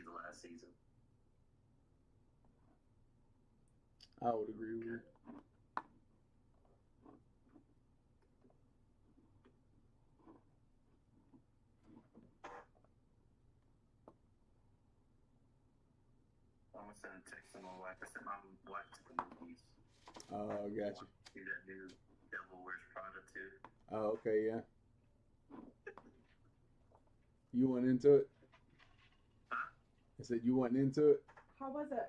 be the last season. I would agree with you. Okay. I'm gonna send a text to my wife. I sent my wife to the movies. Oh, I gotcha. want to see that new Devil Wears Prada too. Oh, okay, yeah. You went into it? Huh? I said you went into it? How was it?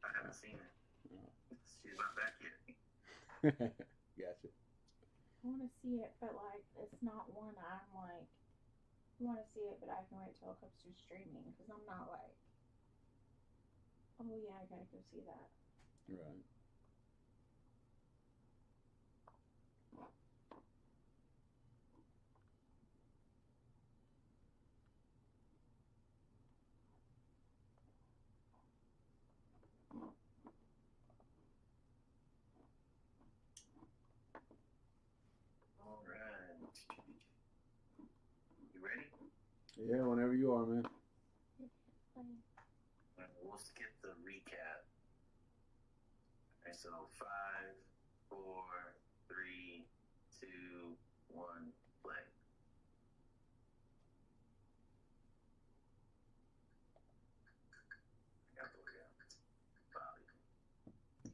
I haven't seen it. She's not back yet. Gotcha. I want to see it, but like it's not one I'm like. I want to see it, but I can wait till it comes to streaming because I'm not like, oh yeah, I gotta go see that. Right. All right. You ready? Yeah, whenever you are, man. We'll skip the recap. Okay, so five, four, three, two, one, play. I got the way out. Bobby.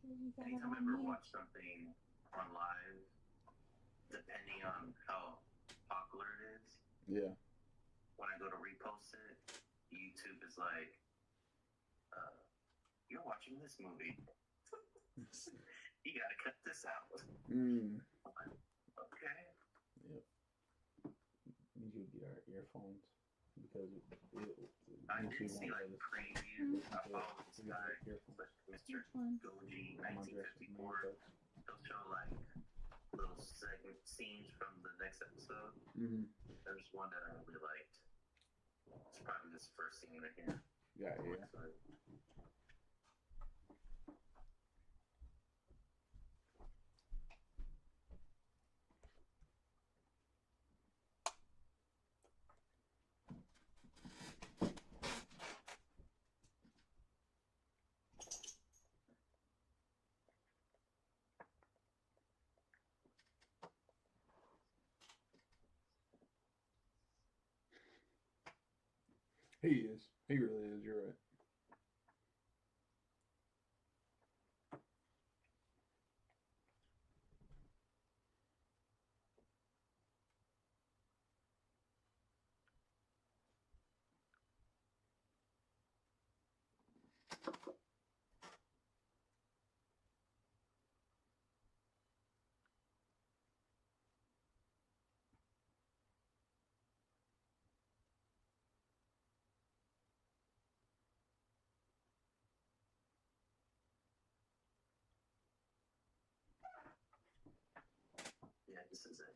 You got it Anytime I on ever mute. watch something on live, depending on how popular it is, Yeah. when I go to repost it, YouTube is like, you're watching this movie. You gotta cut this out. Mm. Okay. Yep. Need you to get our earphones because I did YouTube see won't like let us. previews. I follow this We guy, need earphones. like Mr. Which one? Goji I'm on dress with my 1954. earbuds. He'll show like little segment scenes from the next episode. Mm-hmm. There's one that I really liked. It's probably this first scene right here. Yeah, yeah. He is. He really is. You're right. Yeah, this is it.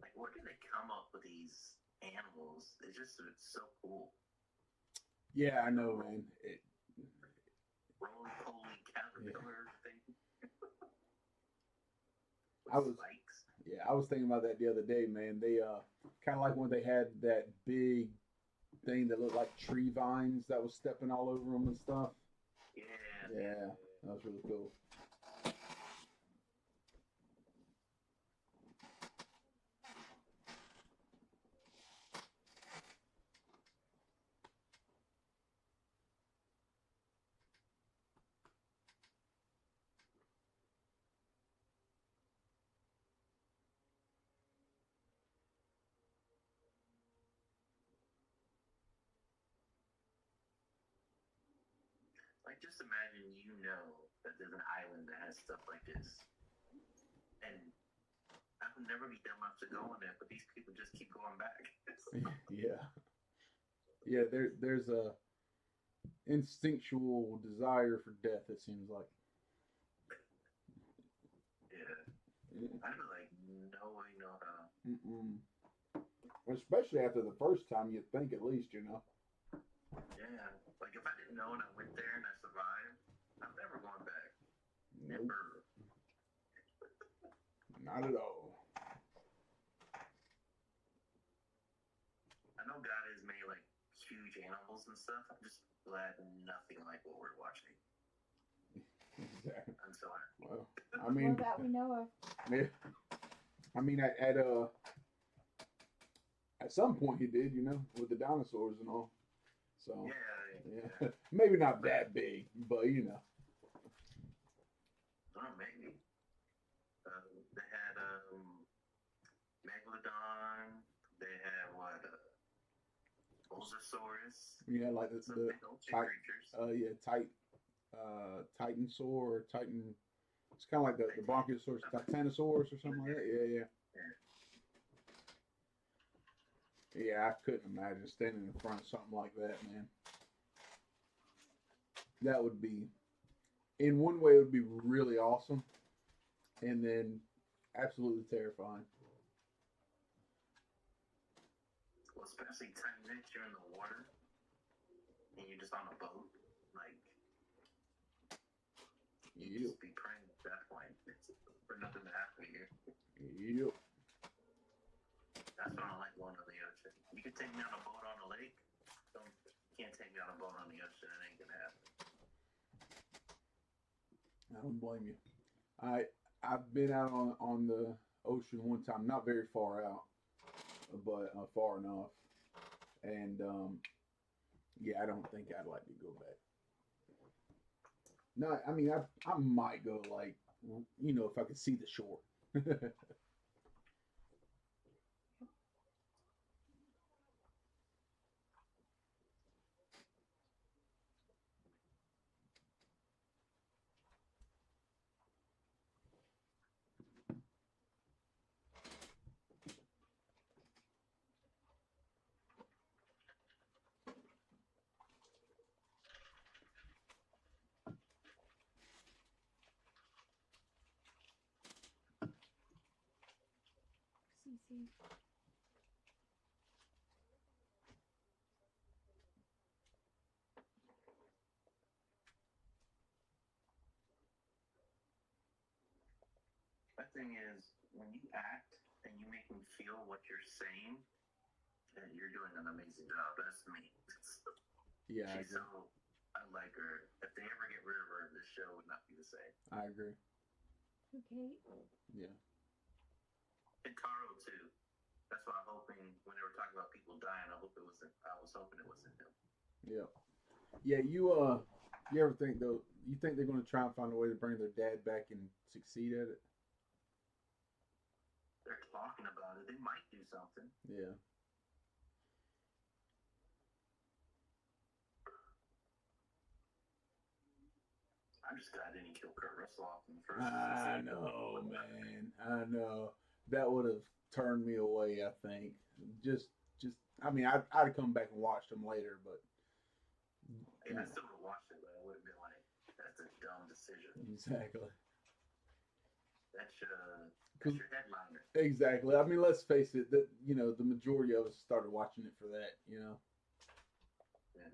Like, where do they come up with these animals? It's so cool. Yeah, I know, man. Roly-poly caterpillar thing. I was Spikes. Yeah, I was thinking about that the other day, man. They kind of like when they had that big thing that looked like tree vines that was stepping all over them and stuff. Yeah. Yeah, that was really cool. Like, just imagine that there's an island that has stuff like this. And I would never be dumb enough to go on it, but these people just keep going back. Yeah, yeah. There's a instinctual desire for death. It seems like. I'd be like, no way, no how. Mm-mm. Especially after the first time, you'd think at least, you know. Yeah. Like if I didn't know and I went there and I survived, I'm never going back. Nope, Never. not at all. I know God has made like huge animals and stuff. I'm just glad nothing like what we're watching. Exactly. I'm so happy. Well, I Well, mean, that we know of. yeah, I mean, at some point he did, you know, with the dinosaurs and all. So Yeah. yeah, maybe not that big, but you know. Oh, maybe. They had Megalodon. They had what? Mosasaurus. Yeah, like Some the big old Ti- creatures. yeah, Titansaur or Titan. It's kind of like the Bronchiosaurus, Titanosaurus or something like that. Yeah, yeah. Yeah, I couldn't imagine standing in front of something like that, man. That would be, in one way, it would be really awesome, and then absolutely terrifying. Well, especially time next you're in the water and you're just on a boat. Like, you Yep. just be praying at that point for nothing to happen to you. Yep. That's why I don't like going on the ocean. You can take me on a boat on a lake. You can't take me on a boat on the ocean. It ain't gonna happen. I don't blame you. I've been out on the ocean one time, not very far out, but far enough, and yeah, I don't think I'd like to go back. No, I mean I might go like you know if I could see the shore. CC. My thing is, when you act and you make me feel what you're saying, then you're doing an amazing job. That's me. Yeah, I She's agree. so. I like her. If they ever get rid of her, this show would not be the same. I agree. Who, Kate? Yeah. And Taro too. That's why I'm hoping when they were talking about people dying, I hope it wasn't. I was hoping it wasn't him. Yeah. Yeah. You ever think though? You think they're going to try and find a way to bring their dad back and succeed at it? They're talking about it. They might do something. Yeah. I'm just glad I didn't kill Kurt Russell off in the first I season. know, man. I know. That would have turned me away. I think. Just. I mean, I'd come back and watch them later, but. Yeah, I still would have watched it, but I would have been like, "That's a dumb decision." Exactly. That's your headliner. Exactly. I mean, let's face it. That you know, the majority of us started watching it for that. You know. Yeah.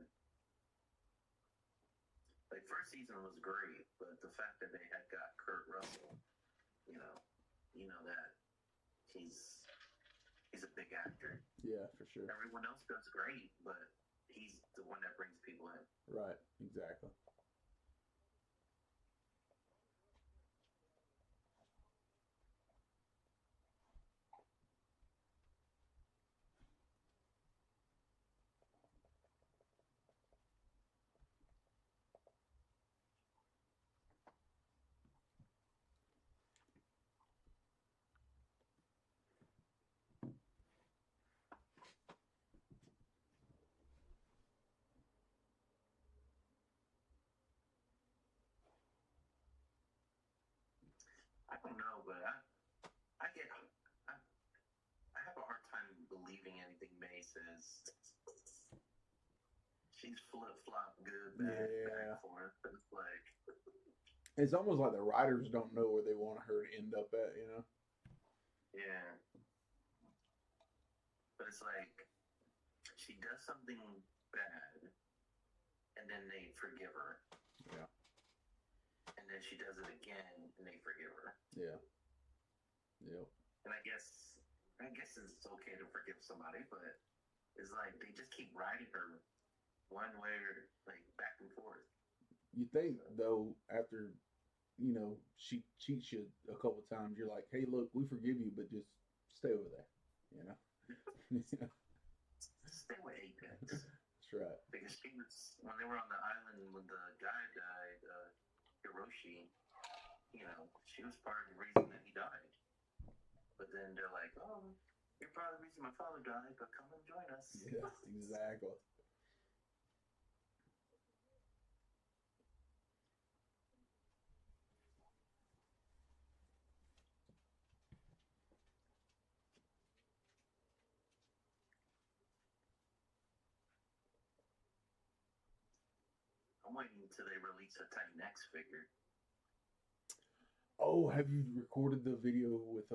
Like first season was great, but the fact that they had got Kurt Russell, you know that he's a big actor. Yeah, for sure. Everyone else does great, but he's the one that brings people in. Right. Exactly. I don't know, but I have a hard time believing anything May says. She's flip flop, good, bad, Yeah. back forth. It's like It's almost like the writers don't know where they want her to end up at. You know. Yeah. But it's like she does something bad, and then they forgive her. Yeah. And then she does it again, and they forgive her. Yeah. Yep. And I guess it's okay to forgive somebody, but it's like they just keep riding her one way or like back and forth. You think though, after she cheats you a couple times, you're like, hey, look, we forgive you, but just stay over there. You know. Stay with Apex. That's right. Because she was, when they were on the island when the guy died, Hiroshi, she was part of the reason that he died. But then they're like, oh, you're part of the reason my father died, but come and join us. Yeah, exactly. I'm waiting until they release a Titan X figure. Oh, have you recorded the video with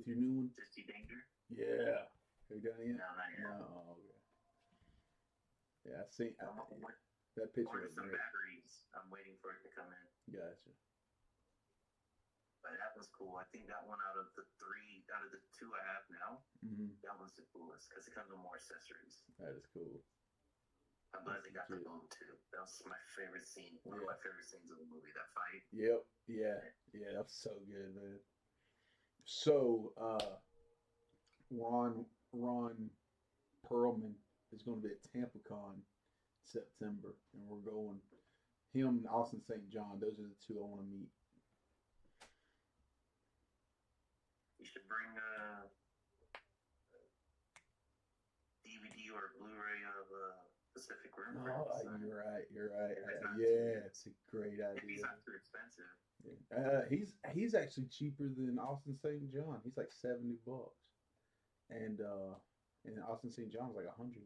your new one? Disty Danger? Yeah. Have you done it yet? No, not yet. No. Oh, okay. Yeah, I seen that picture. Ordered some batteries. I'm waiting for it to come in. Gotcha. But that was cool. I think that one out of the two I have now, that was the coolest because it comes with more accessories. That is cool. I'm glad they got the boom too. That was my favorite scene. One of my favorite scenes of the movie. That fight. Yep. Yeah. Yeah. That was so good, man. So, Ron Perlman is going to be at TampaCon September, and we're going. Him and Austin St. John. Those are the two I want to meet. You should bring a DVD or Blu-ray of Pacific Rim. Oh, you're right. Yeah, it's a great idea. If he's not too expensive. Yeah. He's actually cheaper than Austin St. John. He's like $70, and Austin St. John's like $100.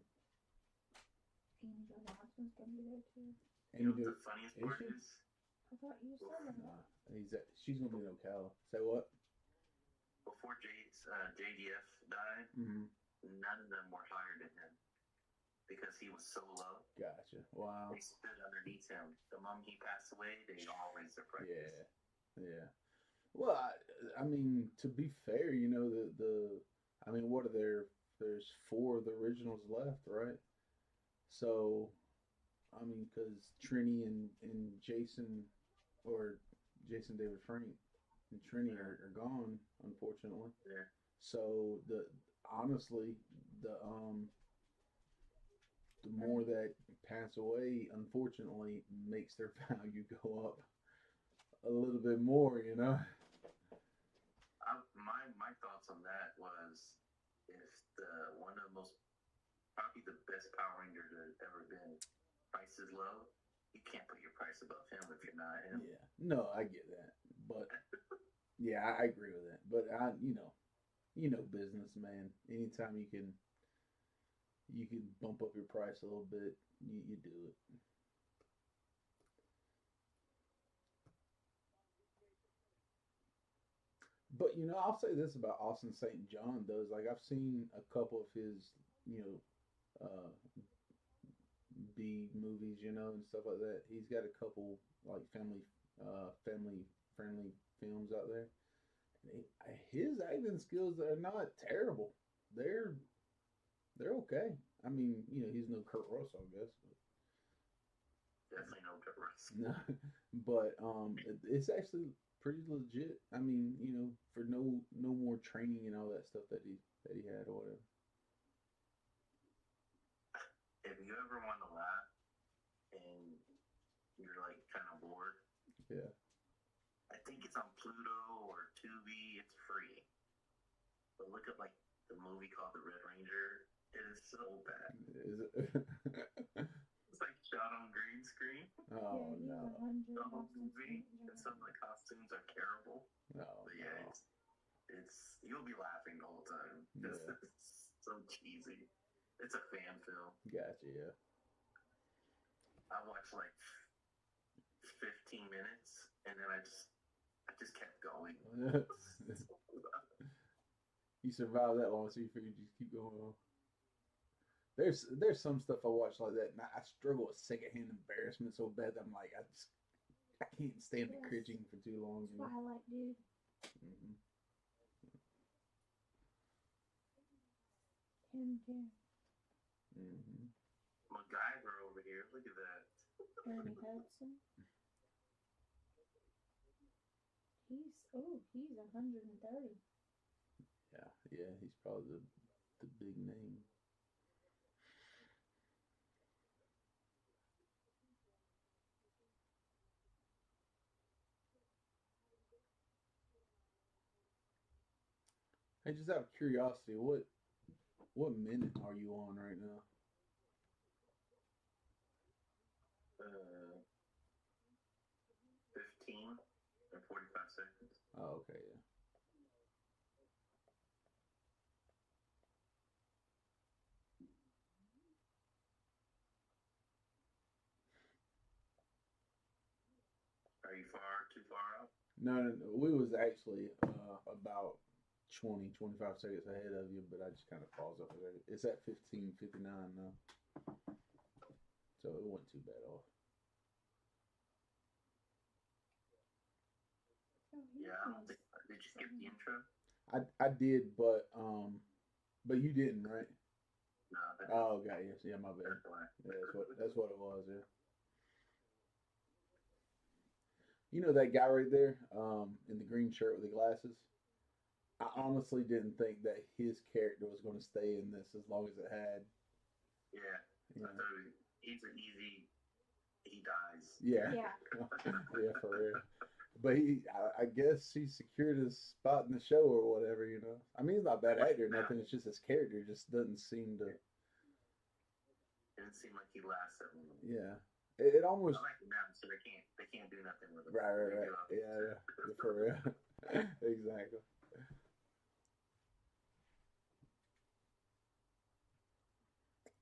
Angel Watson's gonna be there too. You know what the funniest part is? I thought you said that. Nah, she's gonna be in Ocala. Say what? Before JDF died, none of them were higher than him because he was so low. Gotcha. Wow. They stood underneath him. The moment he passed away, they all raised their prices. Yeah. Well, I mean, to be fair, I mean, what are there? There's 4 of the originals left, right? So, I mean, because Trini and Jason, or Jason David Frank and Trini are gone, unfortunately. Yeah. So honestly, the more that pass away, unfortunately, makes their value go up a little bit more, My thoughts on that was if one of the most, probably the best Power Ranger that ever been, price is low, you can't put your price above him if you're not him. Yeah, no, I get that, but yeah, I agree with that. But business, man. Anytime you can bump up your price a little bit, you do it. But I'll say this about Austin St. John though, is like I've seen a couple of his, uh, B movies, and stuff like that. He's got a couple like family friendly films out there. And his acting skills are not terrible. They're okay. I mean, he's no Kurt Russell, I guess. Definitely no Kurt Russell. No, but it's actually pretty legit. I mean, for no more training and all that stuff that he had or whatever. If you ever want to laugh and you're like kind of bored, yeah, I think it's on Pluto or Tubi. It's free, but look up like the movie called The Red Ranger. It is so bad. Is it? It's like shot on green screen. Oh yeah, no! The whole movie, and some of the costumes are terrible. No, but yeah, it's you'll be laughing the whole time because it's so cheesy. It's a fan film. Gotcha, yeah. I watched like 15 minutes and then I just kept going. you survived that long, so you figured you just keep going on. There's some stuff I watch like that, and I struggle with secondhand embarrassment so bad that I'm like I can't stand the Yes. cringing for too long. You know? Twilight, dude. Mm-hmm. Him too. Mm-hmm. MacGyver over here. Look at that. Ernie Hudson. He's 130. Yeah, he's probably the big name. Hey, just out of curiosity, what minute are you on right now? 15 or 45 seconds. Oh, okay, yeah. Are you too far out? No, we was actually about 20, 25 seconds ahead of you, but I just kind of paused up there. It's at 15:59 now, so it wasn't too bad off. Oh, Yeah, I don't think. Did you skip the intro? I did, but you didn't, right? No. Oh, okay, yes, yeah, my bad. Yeah, that's what it was. Yeah. You know that guy right there, in the green shirt with the glasses. I honestly didn't think that his character was going to stay in this as long as it had. Yeah. Yeah. I thought he's an easy. He dies. Yeah. Yeah. Yeah, for real. But I guess he secured his spot in the show or whatever, you know. I mean, he's not a bad actor or nothing. It's just his character just doesn't seem to. It didn't seem like he lasts that long. Yeah, it almost. I like them, so they can't do nothing with him. Right. Yeah, for real. Exactly.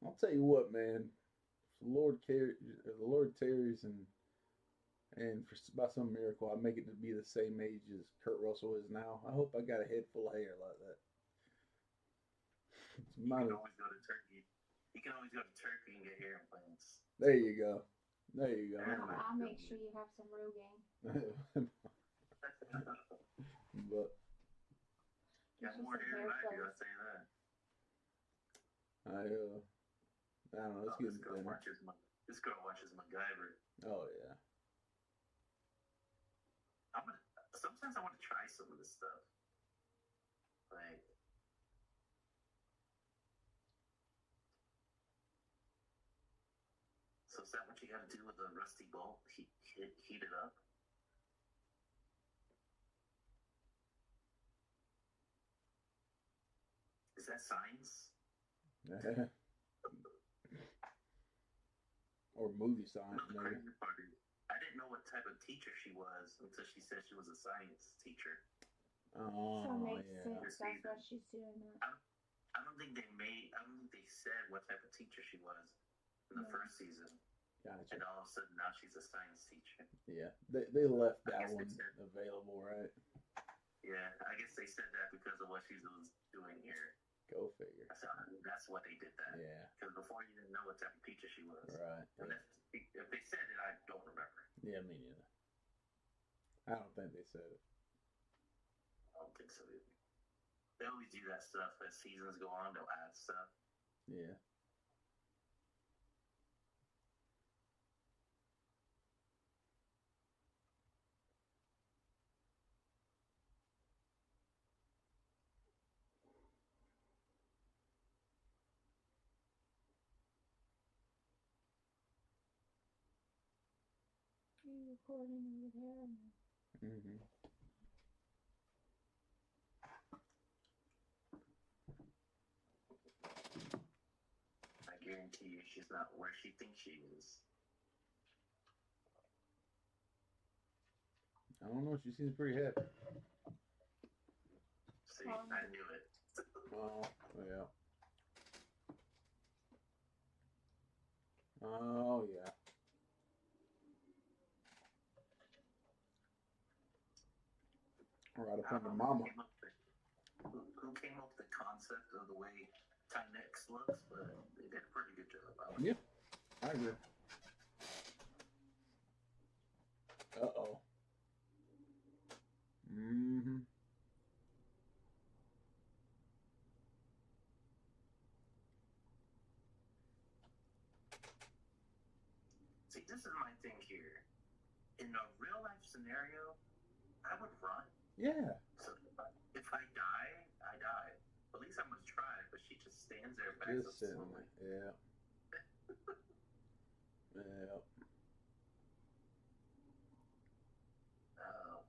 I'll tell you what, man. The Lord tarries, and by some miracle, I make it to be the same age as Kurt Russell is now. I hope I got a head full of hair like that. You can always go to Turkey. You can always go to Turkey and get hair implants. There you go. There you go. I'll make sure you have some Rogaine. But Got more hair than I do, I'll say that. I don't know. It's getting thinner. This girl watches MacGyver. Oh yeah. Sometimes I want to try some of this stuff. Like, so is that what you got to do with the rusty bolt? Heat it up? Is that science? Or movie science, No, the maybe. crazy part is, I didn't know what type of teacher she was until she said she was a science teacher. Oh, So it makes yeah. sense. That's why she's doing that. I don't think they said what type of teacher she was in the first season. Gotcha. And all of a sudden now she's a science teacher. Yeah, they left I that guess one available, right? Yeah, I guess they said that because of what she was doing here. Go figure. That's why they did that. Yeah. Because before you didn't know what type of teacher she was. Right. And if they said it, I don't remember. Yeah, me neither. I don't think they said it. I don't think so either. They always do that stuff as seasons go on. They'll add stuff. Yeah. Are you recording over there? Mm-hmm. I guarantee you she's not where she thinks she is. I don't know. She seems pretty happy. See, I knew it. Oh, yeah. Oh, yeah. Right up under mama. who came up with the concept of the way Timex looks, but they did a pretty good job. Yeah, I agree. Uh-oh. Mm-hmm. See, this is my thing here. In a real life scenario, I would run. Yeah. So if I die, I die. At least I must try. But she just stands there, backs up Just sitting slowly. there. Yeah. Yeah. Uh,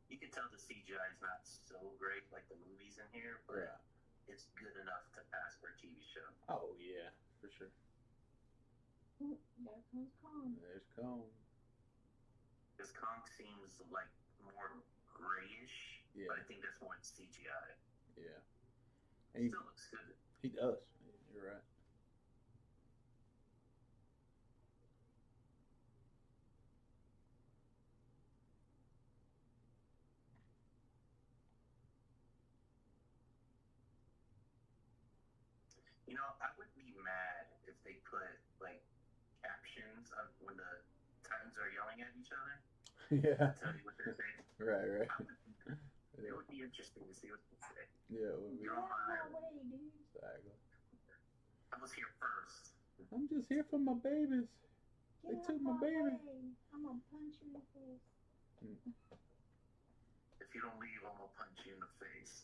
you can tell the CGI is not so great like the movies in here, but Right. it's good enough to pass for a TV show. Oh yeah, for sure. There comes Kong. There's Kong. Because Kong seems like more grayish, Yeah. but I think that's more CGI. Yeah. It And still looks good. he does. You're right. You know, I would be mad if they put like captions of when the Titans are yelling at each other. Yeah. Tell you what they're saying. Right. It would be interesting to see what they say. Yeah, it would be. Get out of my way, dude. Exactly. I was here first. I'm just here for my babies. Get They out took my baby. way. I'm gonna punch you in the face. If you don't leave, I'm gonna punch you in the face.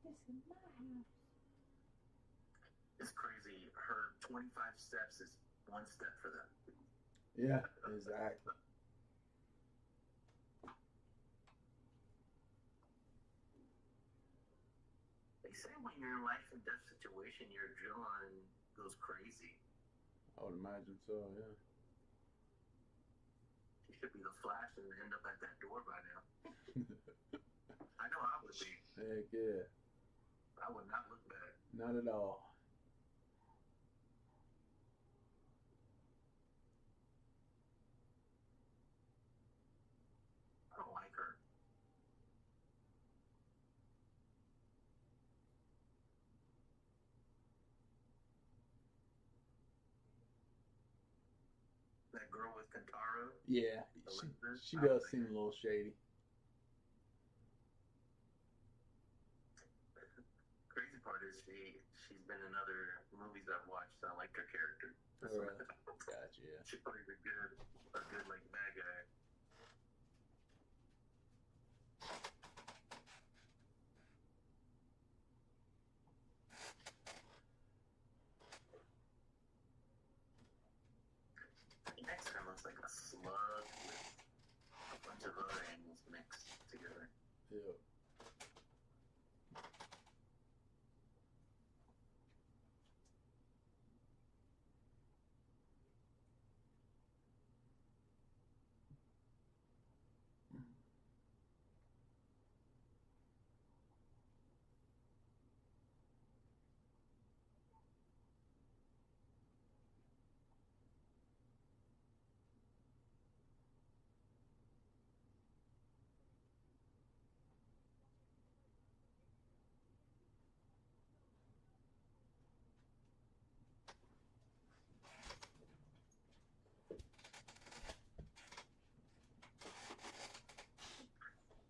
This is my house. It's crazy. Her 25 steps is one step for them. Yeah, exactly. They say when you're in life and death situation, your adrenaline goes crazy. I would imagine so. Yeah. She should be the Flash and end up at that door by now. I know I would be. Heck yeah. I would not look back. Not at all. I don't like her. That girl with Kantaro. Yeah, she does seem a little shady. Crazy part is she's been in other movies I've watched. I like her character. Oh, really? Gotcha. Yeah. She plays a good like bad guy. Next time looks like a slug with a bunch of other animals mixed together. Yeah.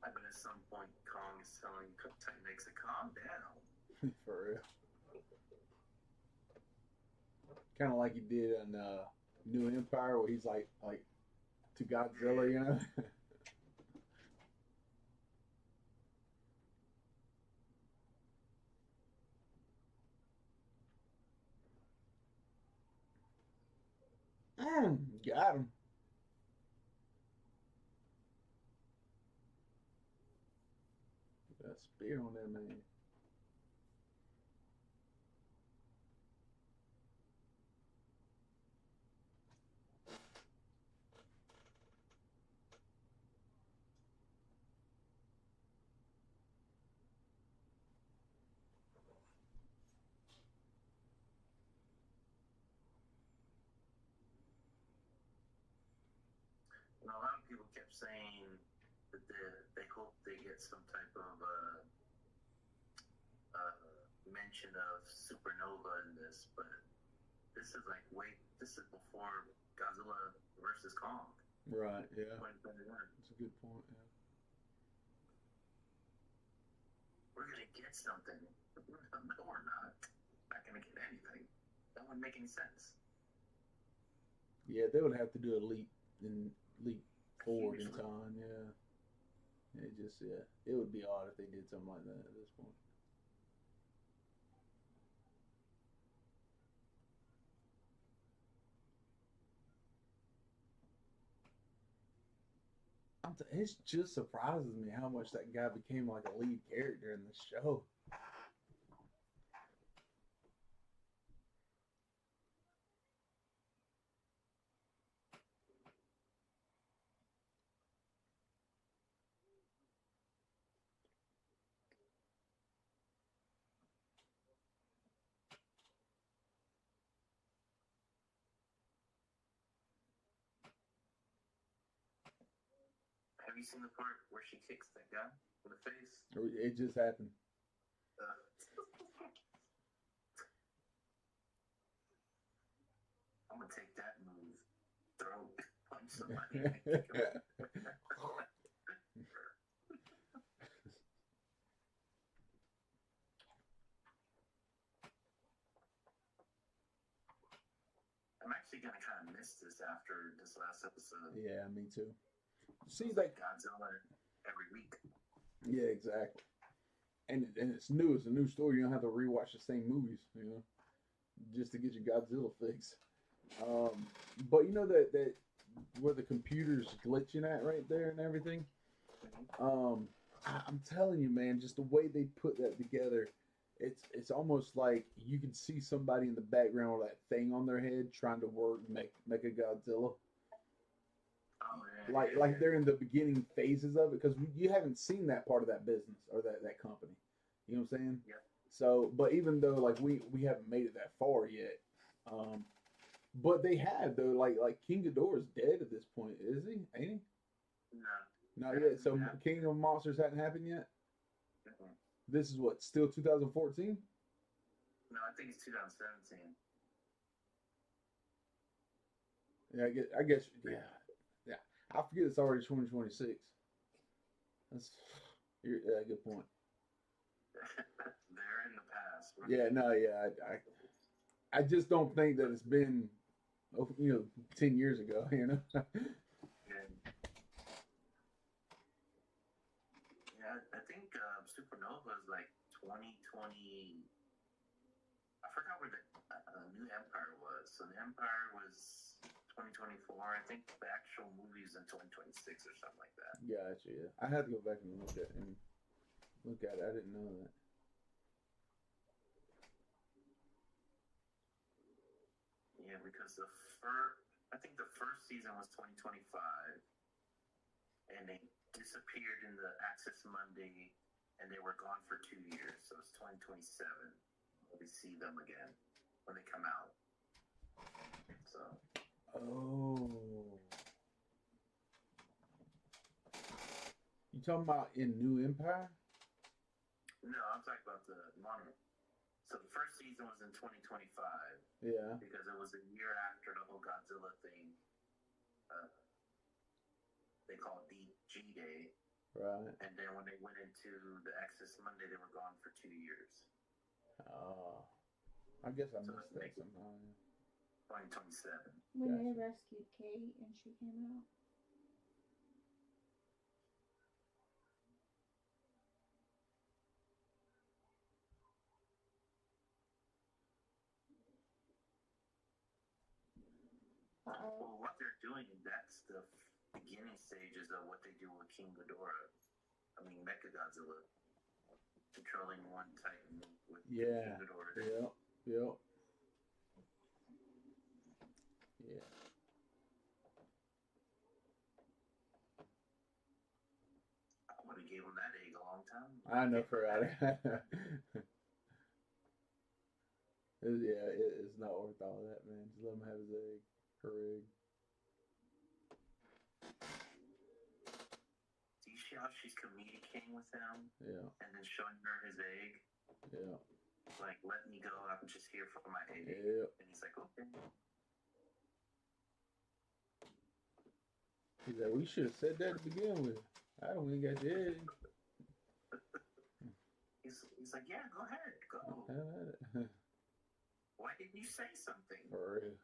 I bet at some point Kong is telling Titan to calm down. For real. Kind of like he did in New Empire, where he's like to Godzilla, you know. Got him. Got a spear on that man. And a lot of people kept saying that they hope they get some type of mention of supernova in this, but this is like this is before Godzilla versus Kong. Right, yeah. 2021. That's a good point, yeah. We're gonna get something. No, we're not. Not gonna get anything. That wouldn't make any sense. Yeah, they would have to do a leap forward in Hugely. time, yeah. It would be odd if they did something like that at this point. It just surprises me how much that guy became like a lead character in the show. Have you seen the part where she kicks that guy in the face? It just happened. I'm gonna take that move. Throw, punch somebody, and kick him. I'm actually gonna kind of miss this after this last episode. Yeah, me too. See, It's like Godzilla every week. yeah, exactly. And it's new. It's a new story. You don't have to rewatch the same movies, just to get your Godzilla fix. But you know that where the computer's glitching at right there and everything. I'm telling you, man, just the way they put that together, it's almost like you can see somebody in the background with that thing on their head trying to work make a Godzilla. Oh, yeah, Like they're in the beginning phases of it because you haven't seen that part of that business or that company. You know what I'm saying? Yeah. So, but even though like we haven't made it that far yet, but they have though. Like King Ghidorah's dead at this point, is he? Ain't he? No. Not yet. So King of Monsters hadn't happened yet. Mm-mm. This is what still 2014. No, I think it's 2017. Yeah, I guess yeah. I forget it's already 2026. That's good point. They're in the past. Yeah, no, yeah. I just don't think that it's been 10 years ago. Yeah, I think Supernova is like 2020. I forgot where the new Empire was. So the Empire was 2024. I think the actual movie is in 2026 or something like that. Gotcha. Yeah, I had to go back and look at it. I didn't know that. Yeah, because I think the first season was 2025, and they disappeared in the Access Monday, and they were gone for 2 years. So it's 2027 when we see them again when they come out. So. Oh. You talking about in New Empire? No, I'm talking about the Monarch. So the first season was in 2025. Yeah. Because it was a year after the whole Godzilla thing. They call it G Day. Right. And then when they went into the Access Monday, they were gone for 2 years. Oh. I guess I missed that somehow. 2027. When they rescued Kate and she came out. Uh-oh. Well, what they're doing, that's the beginning stages of what they do with King Ghidorah. I mean, Mechagodzilla controlling one Titan with Yeah. King Ghidorah. Yep. Yep. Yeah. I would have gave him that egg a long time ago. I know for right. It's not worth all that, man. Just let him have his egg. Her egg. Do you see how she's communicating with him Yeah. and then showing her his egg? Yeah. Like, let me go. I'm just here for my egg. Yep. And he's like, okay. He's like, we should have said that to begin with. I don't even got the egg. He's like, yeah, go ahead, go. Why didn't you say something? For real.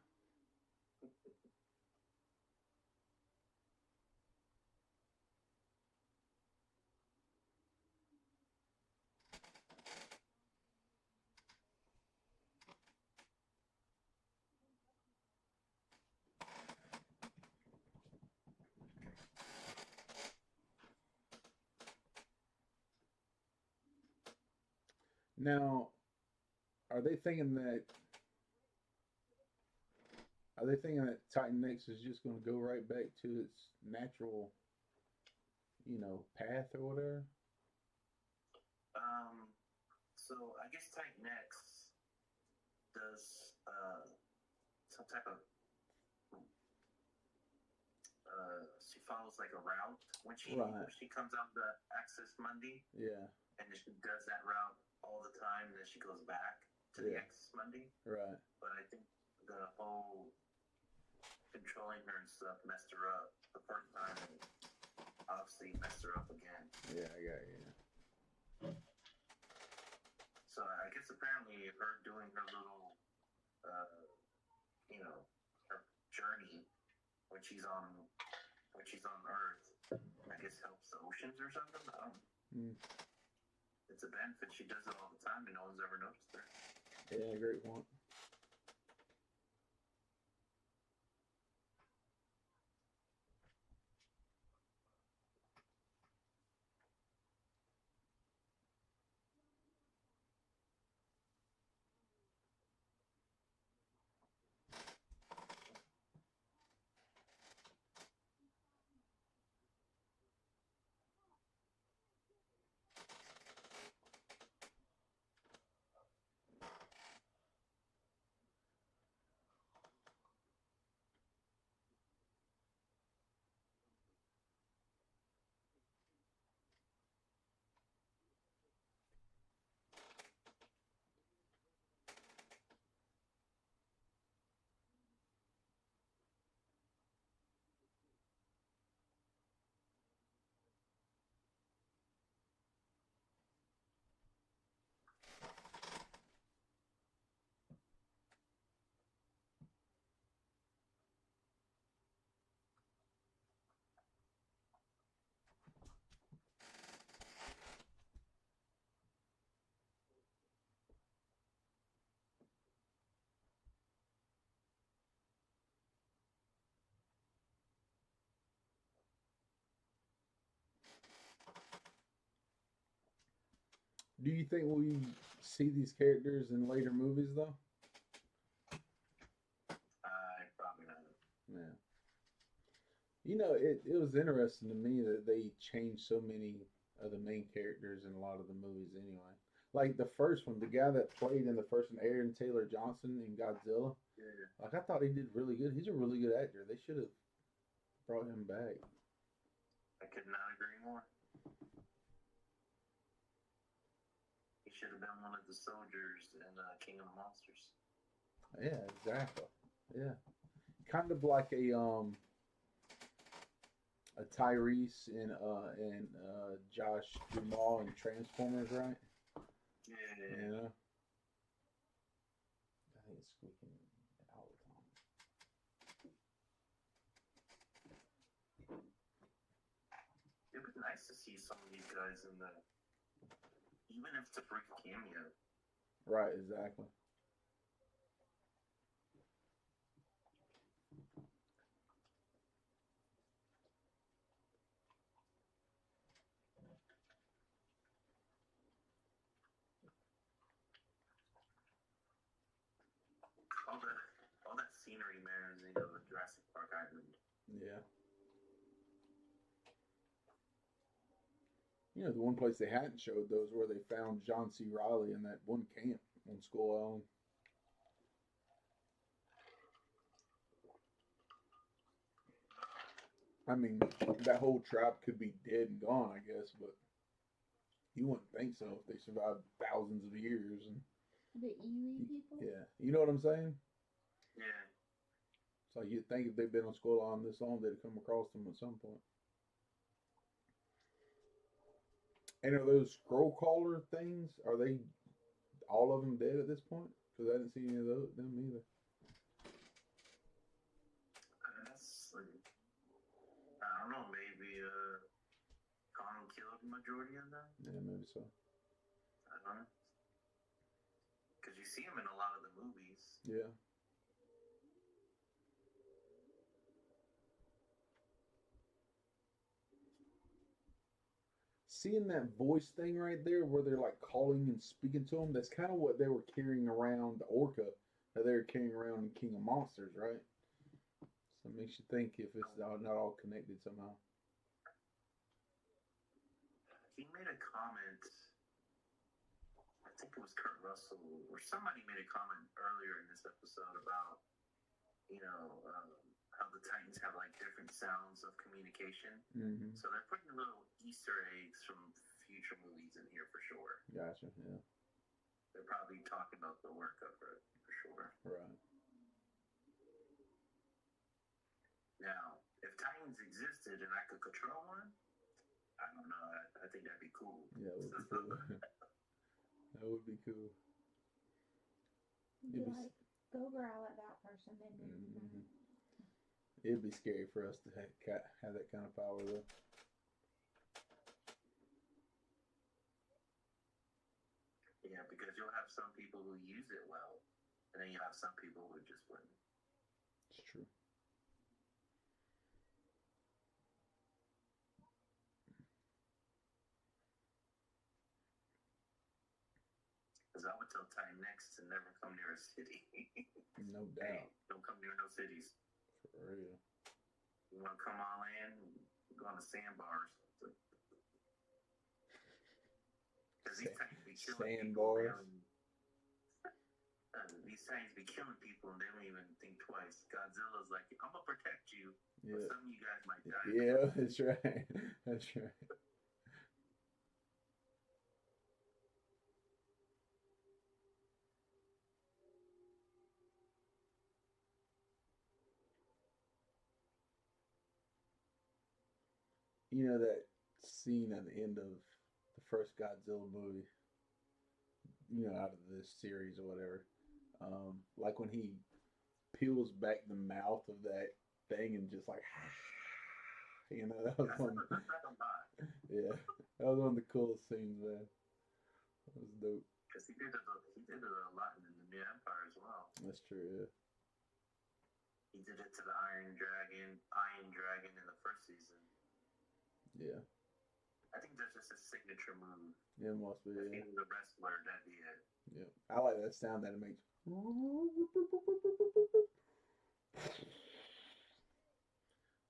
Now, are they thinking that Titan X is just going to go right back to its natural, path or whatever? So I guess Titan X does some type of she follows like a route when she comes out the Axis Mundi. Yeah. And then she does that route all the time, and then she goes back to the Axis Mundi. Right. But I think the whole controlling her and stuff messed her up the first time, and obviously messed her up again. Yeah, I got you. So I guess apparently her doing her little, her journey when she's on Earth, I guess helps the oceans or something. It's a benefit. She does it all the time, and no one's ever noticed her. Yeah, great point. Do you think we see these characters in later movies, though? Probably not. Yeah. It was interesting to me that they changed so many of the main characters in a lot of the movies anyway. Like the first one, the guy that played in the first one, Aaron Taylor Johnson in Godzilla. Yeah. Like I thought he did really good. He's a really good actor. They should have brought him back. I could not agree more. He should have been one of the soldiers in King of Monsters. Yeah, exactly. Yeah. Kind of like a Tyrese and Josh Duhamel in Transformers, right? Yeah. I think it's squeaking all the time. It would be nice to see some of these guys in the, even if it's a brief cameo. Right, exactly. scenery, man. You know, the Jurassic Park Island. Yeah. You know, the one place they hadn't showed those where they found John C. Riley in that one camp on Skull Island. I mean, that whole tribe could be dead and gone, I guess, but you wouldn't think so if they survived thousands of years. And The Iwi people? yeah, you know what I'm saying? Yeah. It's like you'd think if they'd been on Skull Island this long, they'd come across them at some point. And are those scroll caller things? Are they all of them dead at this point? Because I didn't see any of them either. That's like, I don't know. Maybe Kong killed the majority of them. Yeah, maybe so. I don't know. Because you see him in a lot of the movies. Yeah. Seeing that voice thing right there where they're like calling and speaking to him, that's kind of what they were carrying around the orca that they were carrying around in King of Monsters, right? So it makes you think if it's not all connected somehow. He made a comment, I think it was Kurt Russell, or somebody made a comment earlier in this episode about, you know, how the Titans have like different sounds of communication. Mm-hmm. So they're putting little Easter eggs from future movies in here for sure. Gotcha, yeah. They're probably talking about the work of it for sure. Right. Now, if Titans existed and I could control one, I don't know. I think that'd be cool. Yeah, it would be cool. That would be cool. Be like, go growl at that person, then do mm-hmm. It'd be scary for us to have that kind of power, though. Yeah, because you'll have some people who use it well, and then you have some people who just wouldn't. It's true. Because I would tell Titan X to never come near a city. No doubt. Hey, don't come near no cities. For real. You want to come on land, go on the sandbars. Because these Titans be killing people. These Titans be killing people and they don't even think twice. Godzilla's like, I'm going to protect you, but some of you guys might die. Yeah, that's right. That's right. You know that scene at the end of the first Godzilla movie, you know, out of this series or whatever, like when he peels back the mouth of that thing and just like, you know, that was one. Yeah, that was one of the coolest scenes, man. That was dope. Because he did it a lot in the New Empire as well. That's true, yeah. He did it to the Iron Dragon in the first season. Yeah. I think that's just a signature move. Yeah, it must be. If Yeah. he was a wrestler, that'd be it. Yeah. I like that sound that it makes.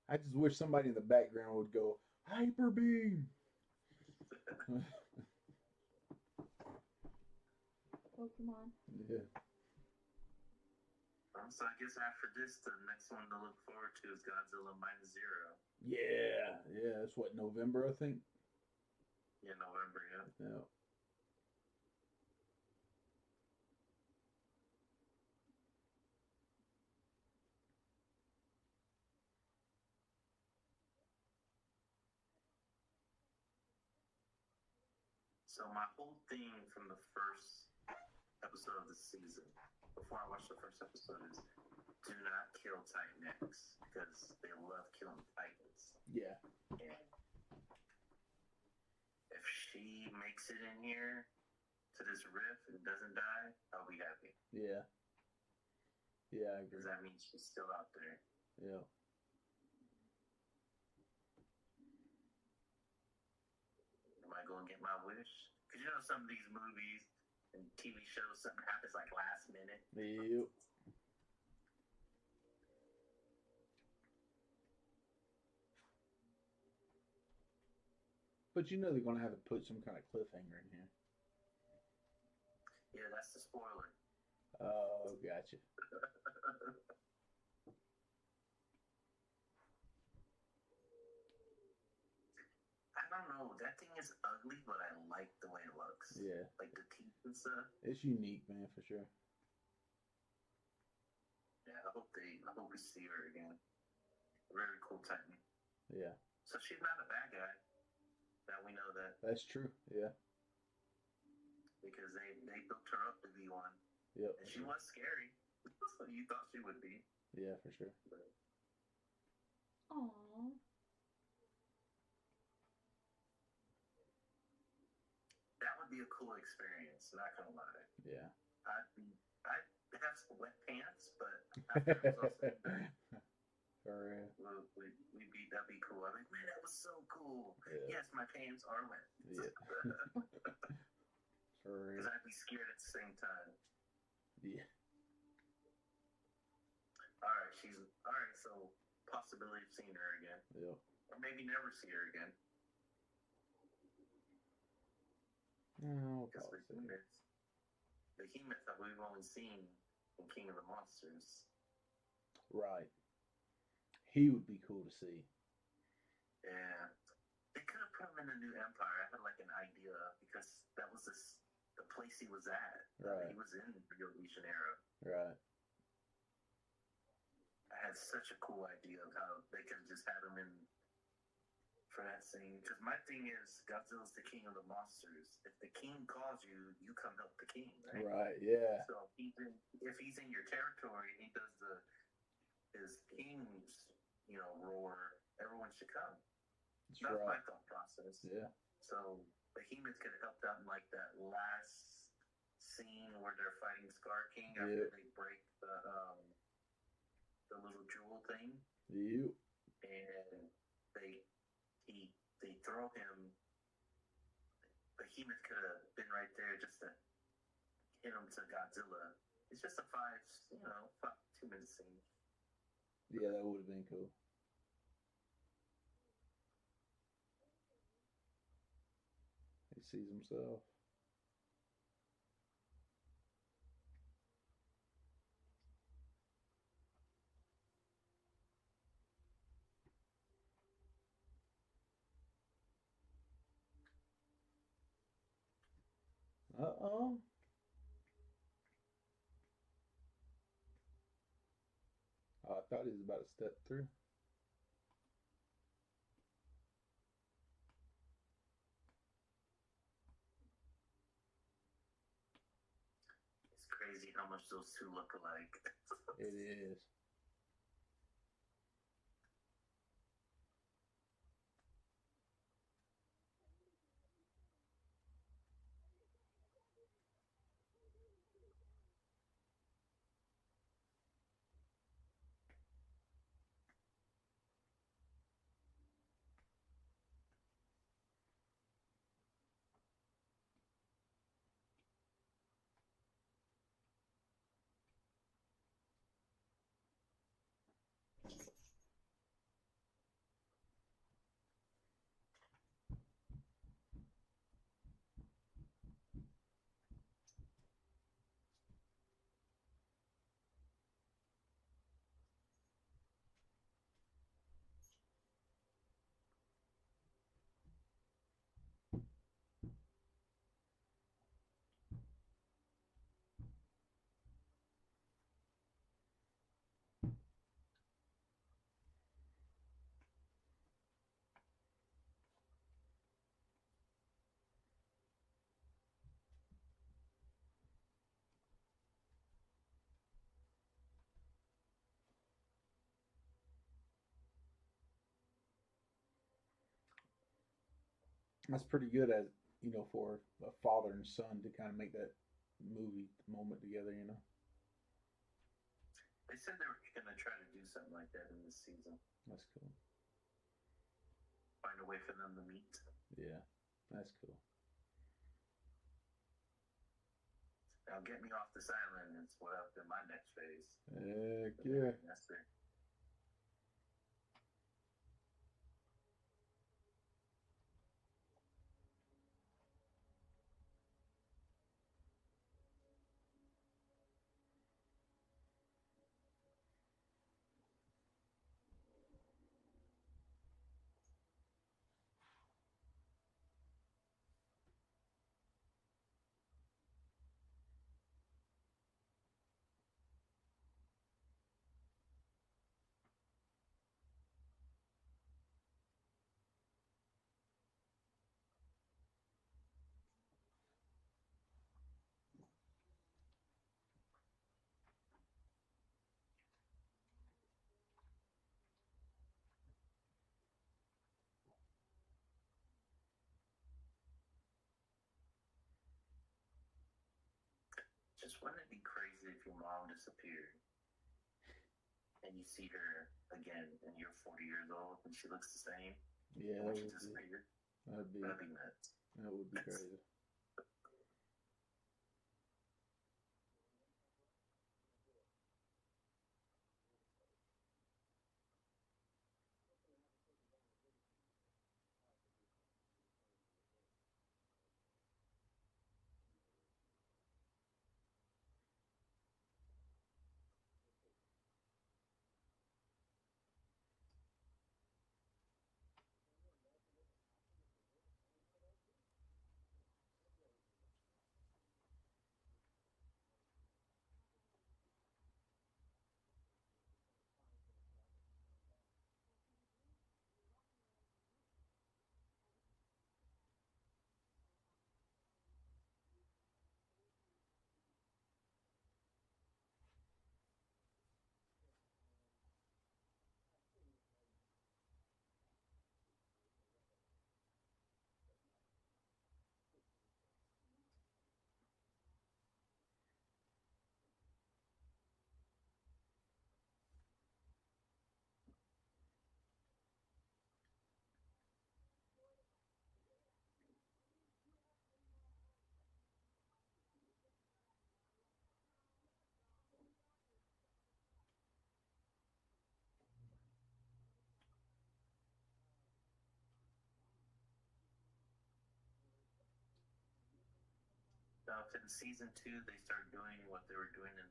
I just wish somebody in the background would go, Hyper Beam! Pokemon. Yeah. So I guess after this, the next one to look forward to is Godzilla -0. Yeah. Yeah, that's what, November, I think? Yeah, November, yeah. Yeah. So my whole thing from the first episode of the season, before I watched the first episode, is do not kill Titan X because they love killing Titans. Yeah. And if she makes it in here to this rift and doesn't die, I'll be happy. Yeah. Yeah, I agree. Because that means she's still out there. Yeah. Am I going to get my wish? Because you know some of these movies and TV shows, something happens like last minute. Yep. But you know they're gonna have to put some kind of cliffhanger in here. Yeah, that's the spoiler. Oh, gotcha. I don't know. That thing is ugly, but I like the way it looks. Yeah, Like the teeth and stuff. it's unique, man, for sure. Yeah, I hope we see her again. Very cool Titan. Yeah, So she's not a bad guy. Now we know that that's true. Yeah, because they built her up to be one, yep. and she was scary. You thought she would be. Yeah, for sure. But Aww. that would be a cool experience. Not gonna lie. Yeah. I'd have some wet pants, but after it was all said and done, For real. that'd be cool. I'm like, man, that was so cool. Yeah. Yes, my pants are wet. Yeah. For real. Because I'd be scared at the same time. Yeah. All right. So possibility of seeing her again, Yep. or maybe never see her again. Oh, Because behemoth that we've only seen in King of the Monsters. right. He would be cool to see. Yeah. They could have put him in the new Empire. I had like an idea because that was the place he was at. Right. He was in Rio de Janeiro. Right. I had such a cool idea of how they could have just had him in for that scene. Because my thing is, Godzilla's the king of the monsters. If the king calls you, you come help the king, right? Right. Yeah. So if he's in your territory, he does his king's roar. Everyone should come. That's right. my thought process. Yeah. So Behemoth could have helped out in like that last scene where they're fighting Scar King after they break the little jewel thing. Yep. And they throw him. Behemoth could have been right there just to hit him to Godzilla. It's just a 2-minute scene. Yeah, that would have been cool. He sees himself. Uh-oh. Oh, I thought he was about to step through. It's crazy how much those two look alike. It is. That's pretty good as for a father and son to kind of make that movie moment together. They said they were going to try to do something like that in this season. That's cool. Find a way for them to meet. Yeah, that's cool. Now get me off this island. It's what up in my next phase. Heck yeah. That's it. crazy if your mom disappeared and you see her again and you're 40 years old and she looks the same? Yeah, when she disappeared? that'd be nuts. That would be crazy. Now, if in season 2 they start doing what they were doing in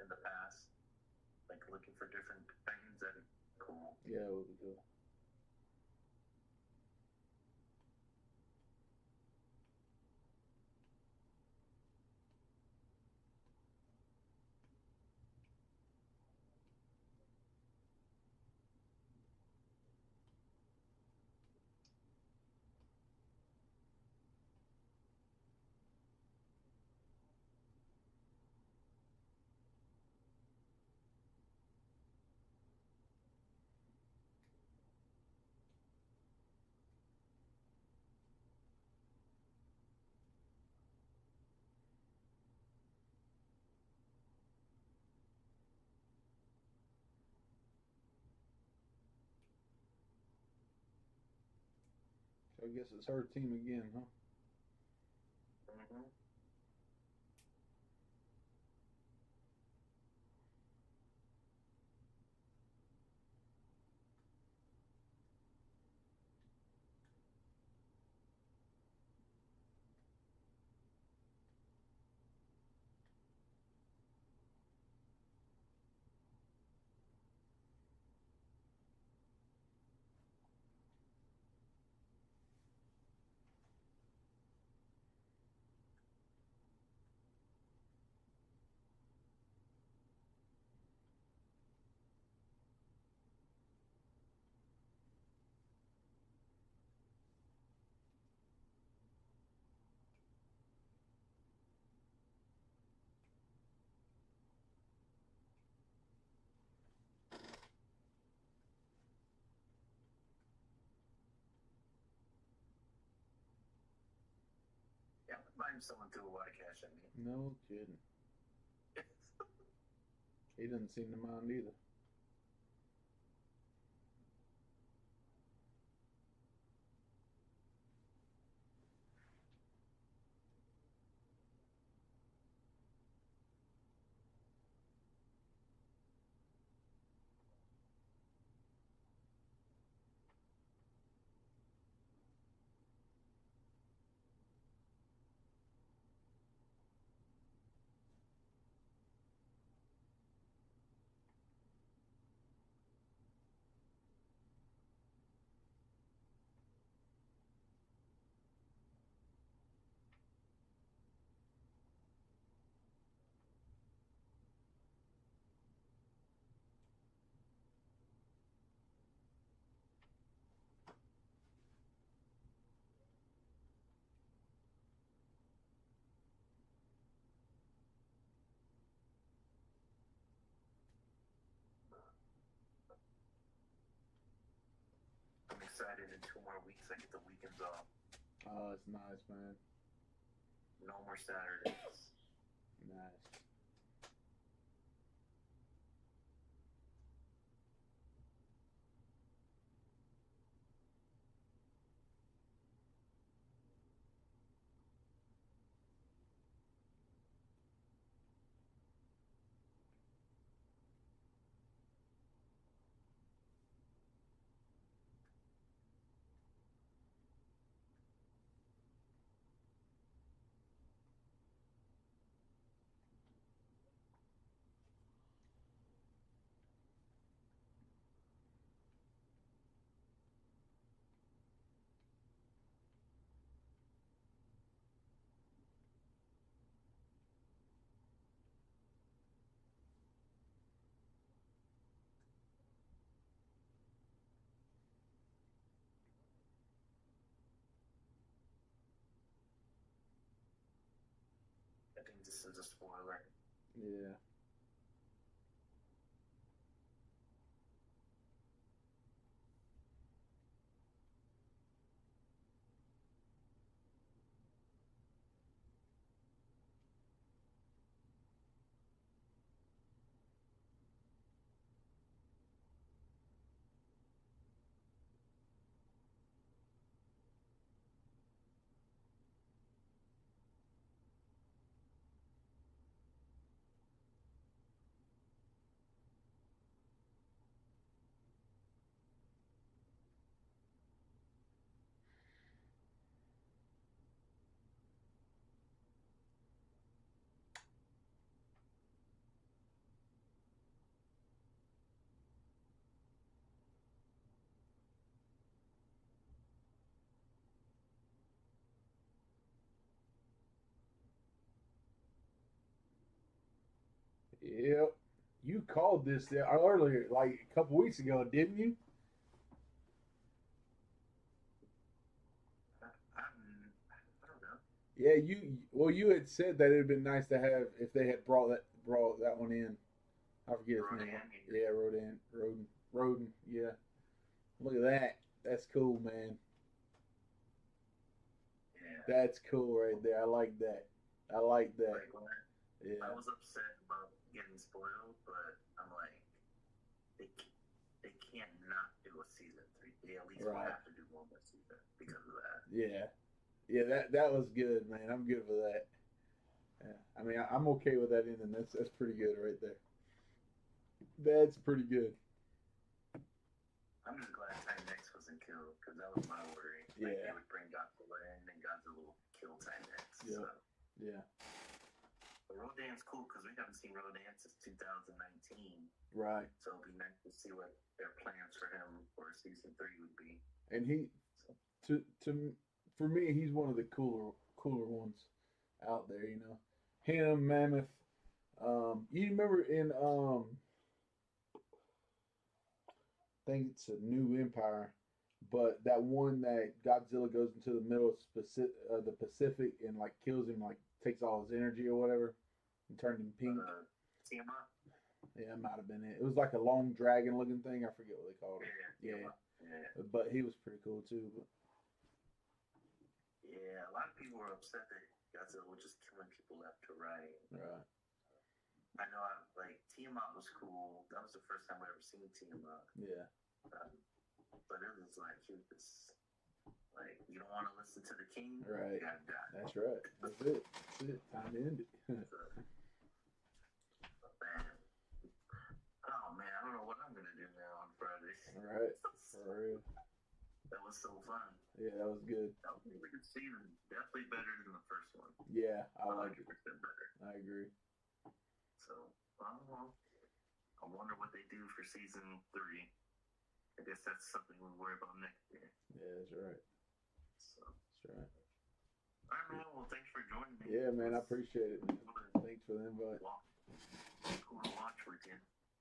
the past, like looking for different things, that'd be cool. Yeah, it would be good. So I guess it's her team again, huh? Mm-hmm. Yeah, I wouldn't mind if someone threw a lot of cash at me. No kidding. He doesn't seem to mind either. I'm excited. In 2 more weeks, I get the weekends off. Oh, it's nice, man. No more Saturdays. Nice. this is a spoiler. Yeah. Yep. You called this earlier, like a couple weeks ago, didn't you? I don't know. Yeah, you had said that it'd been nice to have if they had brought that one in. I forget his name. Rodan. Yeah, Roden. Yeah, look at that. That's cool, man. Yeah. That's cool right there. I like that. I like that. Like when I Yeah, was upset about getting spoiled, but I'm like, they they can't not do a season 3. They at least will right. have to do one more season because of that. Yeah, yeah. That was good, man. I'm good for that. Yeah. I mean, I'm okay with that ending. That's pretty good right there. That's pretty good. I'm just glad Titan X wasn't killed because that was my worry. Like they Yeah. would bring Godzilla in and Godzilla will kill Titan X. Yeah. So. Yeah. But Rodan's cool because we haven't seen Rodan since 2019. Right. So it'll be nice to see what their plans for him for season 3 would be. And he to for me, he's one of the cooler ones out there. You know, him, Mammoth. You remember in I think it's a New Empire, but that one that Godzilla goes into the middle of the Pacific and like kills him, like takes all his energy or whatever, and turned him pink. Tiamat? Yeah, that might have been it. It was like a long dragon looking thing. I forget what they called it. Yeah. But he was pretty cool too. But Yeah, a lot of people were upset that Godzilla was just killing people left to right. right. I know, like, Tiamat was cool. That was the first time I ever seen Tiamat. Yeah. But it was like, he was like, you don't want to listen to the king? Right. You gotta die. That's right. That's it. That's it. Time to end it. Man. Oh, man, I don't know what I'm going to do now on Friday. All right. For real. That was so fun. Yeah, that was good. That was a really good season. Definitely better than the first one. Yeah, I like it. 100% better. I agree. So, I wonder what they do for season 3. I guess that's something we'll worry about next year. Yeah, that's right. So, That's right. all right, man. Well, thanks for joining me. Yeah, man, I appreciate it. Man. Thanks for the invite. Cool to watch with you.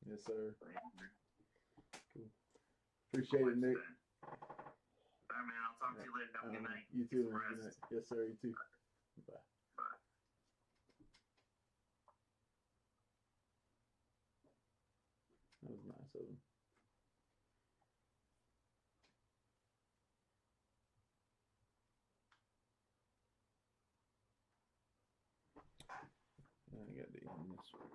Yes, sir. So, yeah, man. Cool. Appreciate it, Nick. All right, man. I'll talk to you later. Have a good night. You too, man. Good night. Yes, sir. You too. Bye. Bye. That was nice of him. I got to end this one.